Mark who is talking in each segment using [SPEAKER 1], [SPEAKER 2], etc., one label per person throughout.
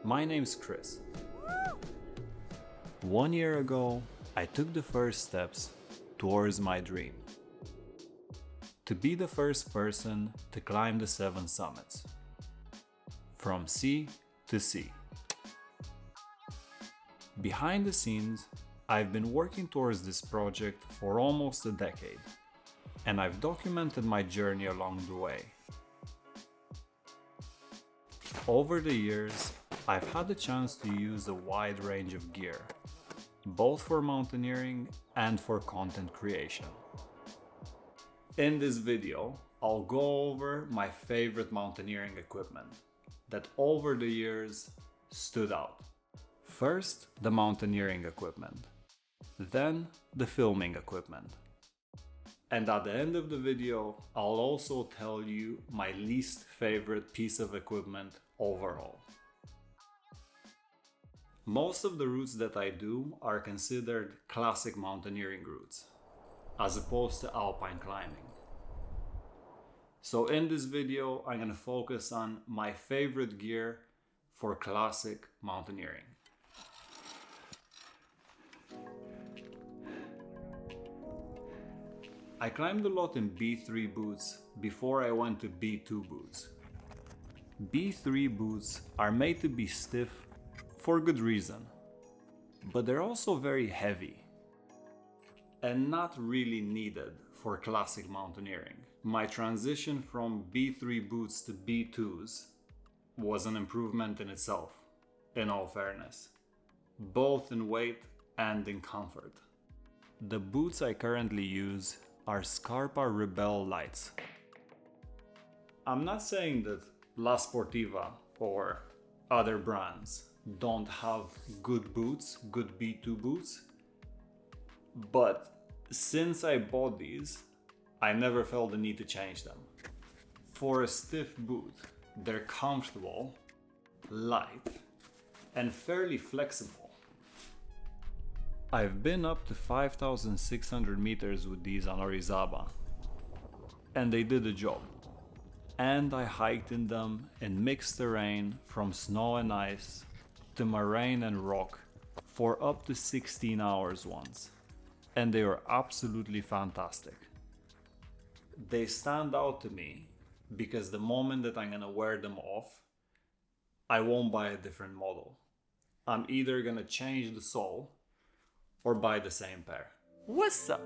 [SPEAKER 1] My name's Chris. 1 year ago, I took the first steps towards my dream. To be the first person to climb the 7 summits. From sea to sea. Behind the scenes, I've been working towards this project for almost a decade, and I've documented my journey along the way. Over the years, I've had the chance to use a wide range of gear, both for mountaineering and for content creation. In this video, I'll go over my favorite mountaineering equipment that over the years stood out. First, the mountaineering equipment, then the filming equipment. And at the end of the video, I'll also tell you my least favorite piece of equipment overall. Most of the routes that I do are considered classic mountaineering routes, as opposed to alpine climbing. So in this video, I'm going to focus on my favorite gear for classic mountaineering. I climbed a lot in B3 boots before I went to B2 boots. B3 boots are made to be stiff for good reason, but they're also very heavy and not really needed for classic mountaineering. My transition from B3 boots to B2s was an improvement in itself, in all fairness, both in weight and in comfort. The boots I currently use are Scarpa Rebel Lights. I'm not saying that La Sportiva or other brands don't have good boots, good B2 boots, but since I bought these, I never felt the need to change them. For a stiff boot, they're comfortable, light, and fairly flexible. I've been up to 5,600 meters with these on Orizaba, and they did the job. And I hiked in them in mixed terrain from snow and ice to moraine and rock for up to 16 hours once, and they were absolutely fantastic. They stand out to me because the moment that I'm gonna wear them off, I won't buy a different model. I'm either gonna change the sole or buy the same pair. What's up?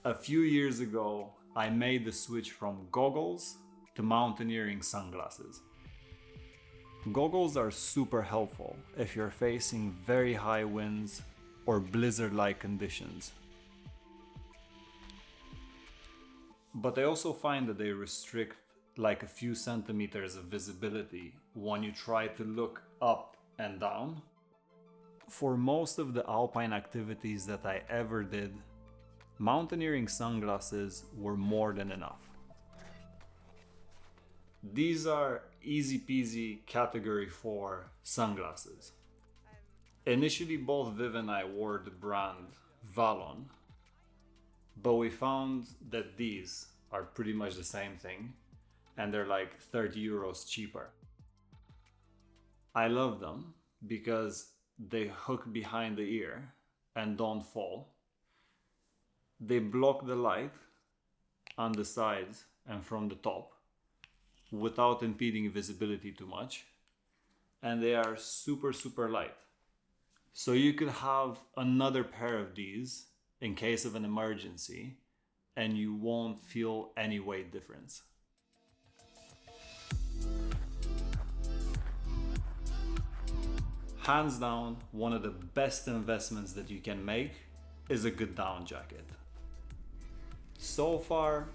[SPEAKER 1] A few years ago, I made the switch from goggles to mountaineering sunglasses. Goggles are super helpful if you're facing very high winds or blizzard-like conditions. But I also find that they restrict like a few centimeters of visibility when you try to look up and down. For most of the alpine activities that I ever did, mountaineering sunglasses were more than enough. These are easy peasy category 4 sunglasses. Initially both Viv and I wore the brand Valon, but we found that these are pretty much the same thing and they're like 30 euros cheaper. I love them because they hook behind the ear and don't fall. They block the light on the sides and from the top without impeding visibility too much, and they are super light. So you could have another pair of these in case of an emergency and you won't feel any weight difference. Hands down, one of the best investments that you can make is a good down jacket. So far,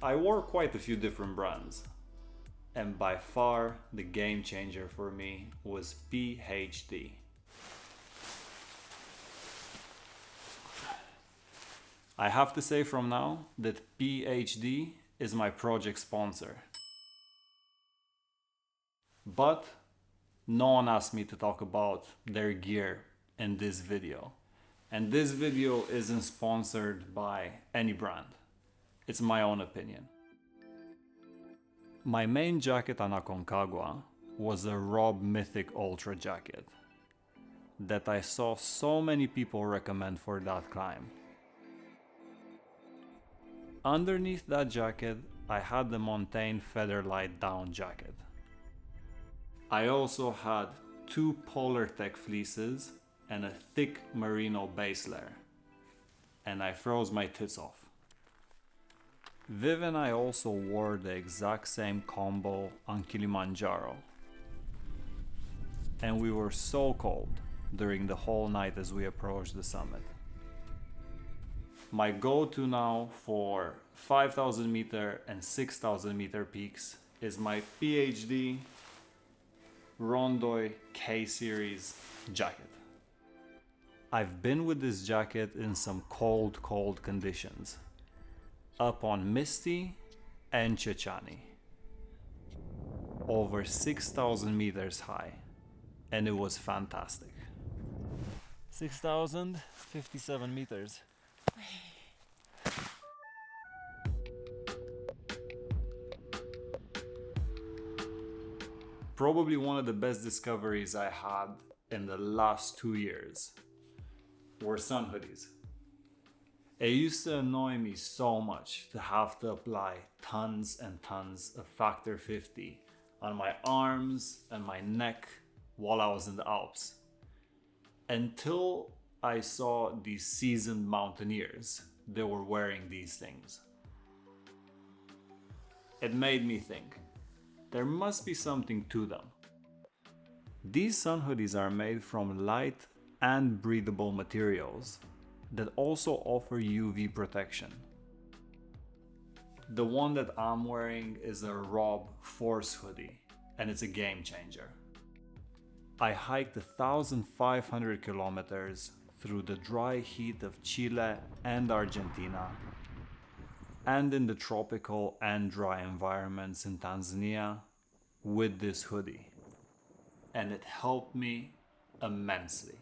[SPEAKER 1] I wore quite a few different brands, and by far the game changer for me was PhD. I have to say from now that PhD is my project sponsor. But no one asked me to talk about their gear in this video. And this video isn't sponsored by any brand. It's my own opinion. My main jacket on Aconcagua was a Rob Mythic Ultra jacket that I saw so many people recommend for that climb. Underneath that jacket, I had the Montaigne Featherlight down jacket. I also had 2 Polartec fleeces and a thick merino base layer, and I froze my tits off. Viv and I also wore the exact same combo on Kilimanjaro, and we were so cold during the whole night as we approached the summit. My go-to now for 5,000 meter and 6,000 meter peaks is my PhD Rondoy K-Series jacket. I've been with this jacket in some cold conditions, up on Misty and Chechani, over 6,000 meters high, and it was fantastic. 6,057 meters. Probably one of the best discoveries I had in the last 2 years were sun hoodies. It used to annoy me so much to have to apply tons and tons of Factor 50 on my arms and my neck while I was in the Alps, until I saw these seasoned mountaineers that were wearing these things. It made me think, there must be something to them. These sun hoodies are made from light and breathable materials that also offer UV protection. The one that I'm wearing is a Rob Force hoodie, and it's a game changer. I hiked 1,500 kilometers through the dry heat of Chile and Argentina, and in the tropical and dry environments in Tanzania with this hoodie, and it helped me immensely.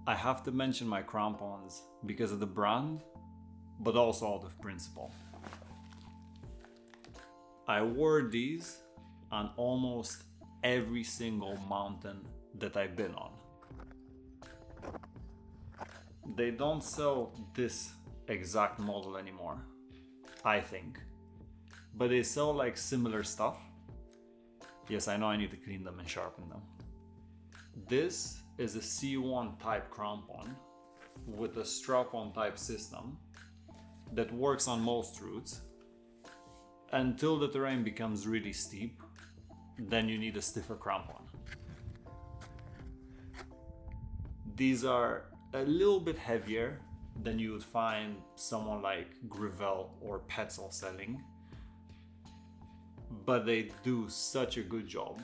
[SPEAKER 1] I have to mention my crampons because of the brand, but also out of principle. I wore these on almost every single mountain that I've been on. They don't sell this exact model anymore, I think, but they sell like similar stuff. Yes, I know I need to clean them and sharpen them. This is a C1 type crampon with a strap-on type system that works on most routes until the terrain becomes really steep. Then you need a stiffer crampon. These are a little bit heavier than you would find someone like Grivel or Petzl selling, but they do such a good job,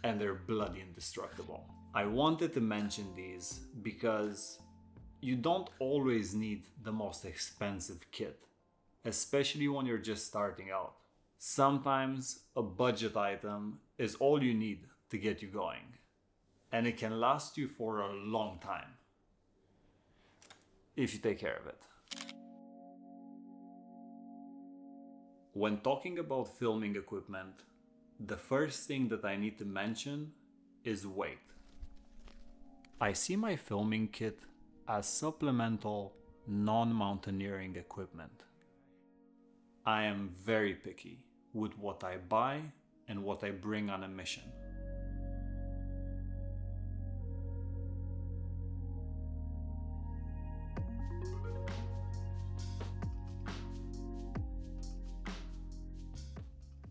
[SPEAKER 1] and they're bloody indestructible. I wanted to mention these because you don't always need the most expensive kit, especially when you're just starting out. Sometimes a budget item is all you need to get you going, and it can last you for a long time if you take care of it. When talking about filming equipment, the first thing that I need to mention is weight. I see my filming kit as supplemental, non-mountaineering equipment. I am very picky with what I buy and what I bring on a mission.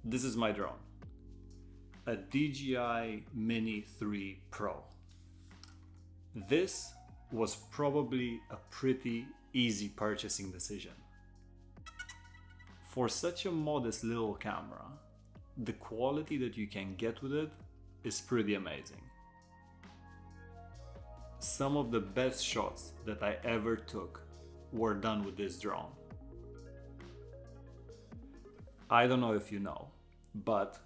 [SPEAKER 1] This is my drone, a DJI Mini 3 Pro. This was probably a pretty easy purchasing decision. For such a modest little camera, the quality that you can get with it is pretty amazing. Some of the best shots that I ever took were done with this drone. I don't know if you know, but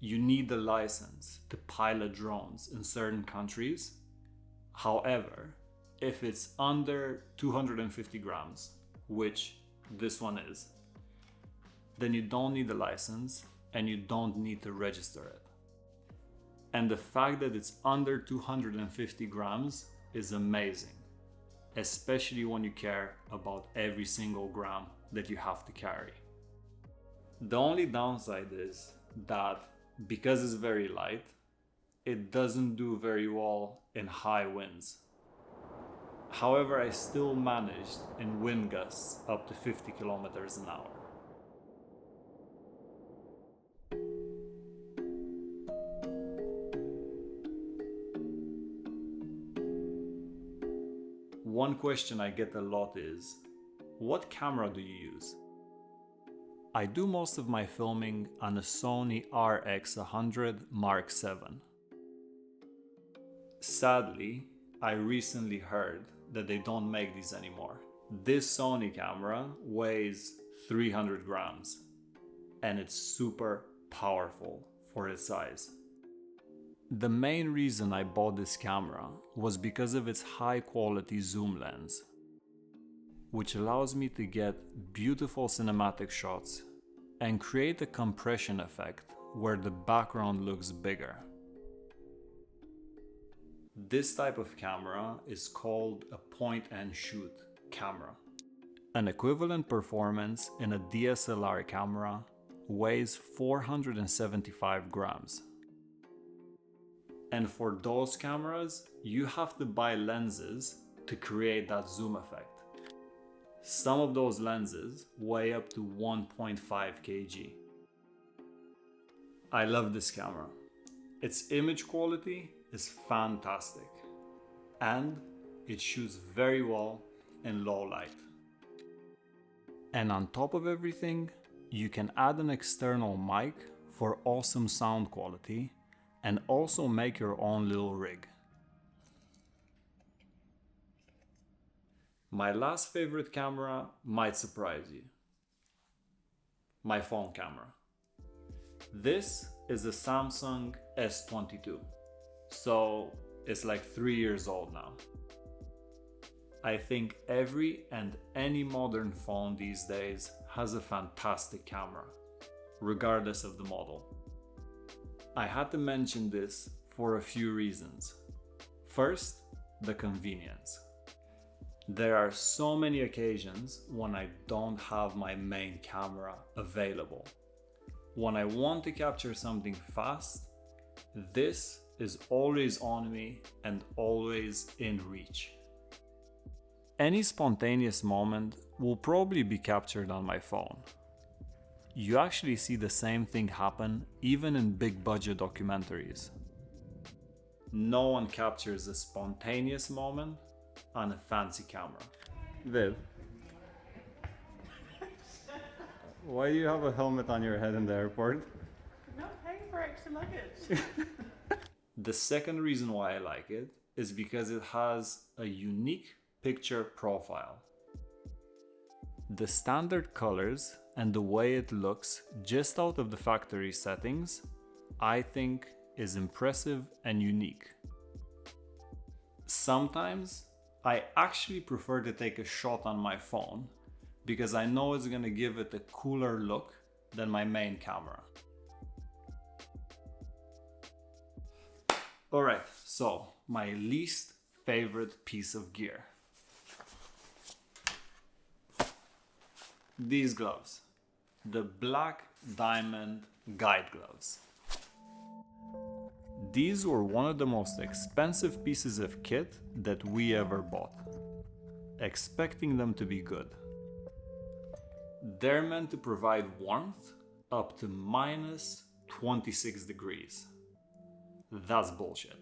[SPEAKER 1] you need a license to pilot drones in certain countries. However, if it's under 250 grams, which this one is, then you don't need a license and you don't need to register it. And the fact that it's under 250 grams is amazing, especially when you care about every single gram that you have to carry. The only downside is that because it's very light, it doesn't do very well in high winds. However, I still managed in wind gusts up to 50 kilometers an hour. One question I get a lot is, what camera do you use? I do most of my filming on a Sony RX100 Mark VII. Sadly, I recently heard that they don't make these anymore. This Sony camera weighs 300 grams and it's super powerful for its size. The main reason I bought this camera was because of its high quality zoom lens, which allows me to get beautiful cinematic shots and create a compression effect where the background looks bigger. This type of camera is called a point and shoot camera. An equivalent performance in a DSLR camera weighs 475 grams. And for those cameras, you have to buy lenses to create that zoom effect. Some of those lenses weigh up to 1.5 kg. I love this camera. Its image quality is fantastic and it shoots very well in low light. And on top of everything, you can add an external mic for awesome sound quality and also make your own little rig. My last favorite camera might surprise you. My phone camera. This is a Samsung S22, so it's like 3 years old now. I think every and any modern phone these days has a fantastic camera, regardless of the model. I had to mention this for a few reasons. First, the convenience. There are so many occasions when I don't have my main camera available. When I want to capture something fast, this is always on me and always in reach. Any spontaneous moment will probably be captured on my phone. You actually see the same thing happen even in big budget documentaries. No one captures a spontaneous moment on a fancy camera. Viv, why do you have a helmet on your head in the airport?
[SPEAKER 2] Not paying for extra luggage.
[SPEAKER 1] The second reason why I like it is because it has a unique picture profile. The standard colors and the way it looks just out of the factory settings, I think is impressive and unique. Sometimes I actually prefer to take a shot on my phone because I know it's gonna give it a cooler look than my main camera. Alright, so my least favorite piece of gear. These gloves. The black diamond guide gloves. These were one of the most expensive pieces of kit that we ever bought, expecting them to be good. They're meant to provide warmth up to minus 26 degrees. That's bullshit.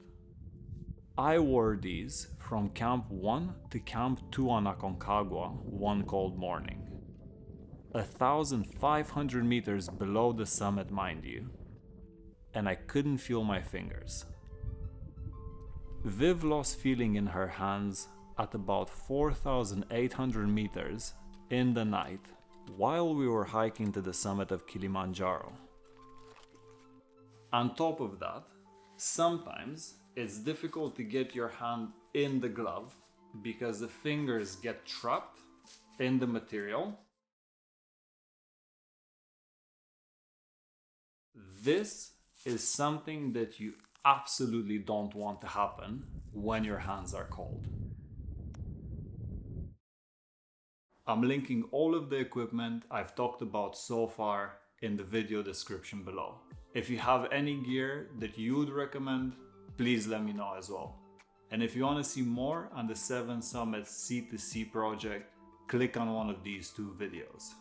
[SPEAKER 1] I wore these from Camp 1 to Camp 2 on Aconcagua one cold morning. 1,500 meters below the summit, mind you, and I couldn't feel my fingers. Viv lost feeling in her hands at about 4,800 meters in the night while we were hiking to the summit of Kilimanjaro. On top of that, sometimes it's difficult to get your hand in the glove because the fingers get trapped in the material. This is something that you absolutely don't want to happen when your hands are cold. I'm linking all of the equipment I've talked about so far in the video description below. If you have any gear that you would recommend, please let me know as well. And if you want to see more on the 7 Summits C2C project, click on one of these 2 videos.